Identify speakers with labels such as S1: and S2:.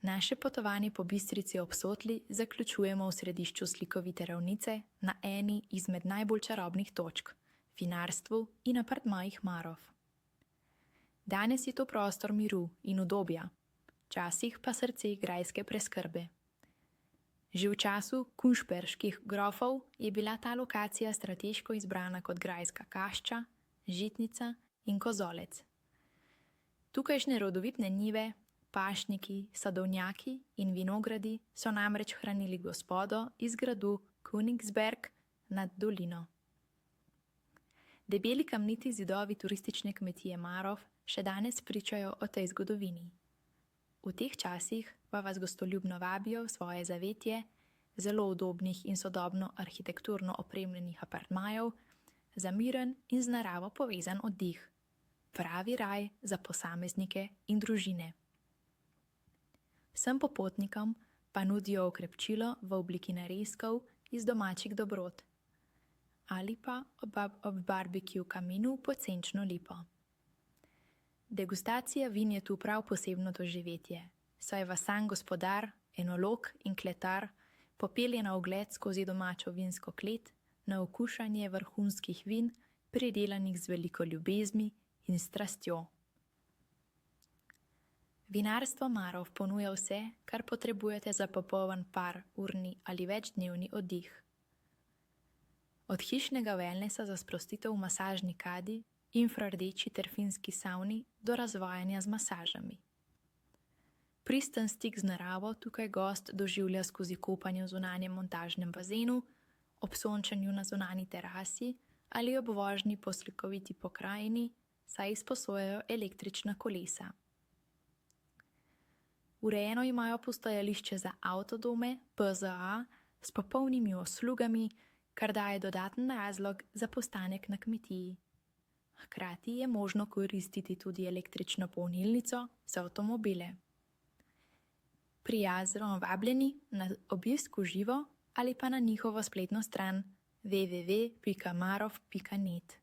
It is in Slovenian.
S1: Naše potovanje po Bistrici ob Sotli zaključujemo v središču slikovite ravnice na eni izmed najbolj čarobnih točk, vinarstvu in apartmajih Marof. Danes je to prostor miru in udobja, včasih pa srce grajske preskrbe. Že v času kunšperških grofov je bila ta lokacija strateško izbrana kot grajska kašča, žitnica in kozolec. Tukajšnje rodovitne njive, pašniki, sadovnjaki in vinogradi so namreč hranili gospodo iz gradu Königsberg nad dolino. Debeli kamniti zidovi turistične kmetije Marof še danes pričajo o tej zgodovini. V teh časih pa vas gostoljubno vabijo v svoje zavetje zelo udobnih in sodobno arhitekturno opremljenih apartmajev za miren in z naravo povezan oddih. Pravi raj za posameznike in družine. Vsem popotnikom pa nudijo okrepčilo v obliki narezkov iz domačih dobrot ali pa ob barbecue kaminu pod senčno lipo. Degustacija vin je tu prav posebno doživetje, saj vas sam gospodar, enolog in kletar popelje na ogled skozi domačo vinsko klet, na okušanje vrhunskih vin, pridelanih z veliko ljubezni in strastjo. Vinarstvo Marof ponuja vse, kar potrebujete za popoln urni ali večdnevni oddih. Od hišnega wellnessa za sprostitev v masažni kadi, infrardeči ter finski savni do razvajanja z masažami. Pristen stik z naravo tukaj gost doživlja skozi kopanje v zunanjem montažnem bazenu, ob sončenju na zunanji terasi ali ob vožnji po slikoviti pokrajini, saj izposojajo električna kolesa. Urejeno imajo postajališče za avtodome PZA s popolnimi uslugami, kar daje dodaten razlog za postanek na kmetiji. Hkrati je možno koristiti tudi električno polnilnico za avtomobile. Prijazno vabljeni na obisk v živo ali pa na njihovo spletno stran www.marof.net.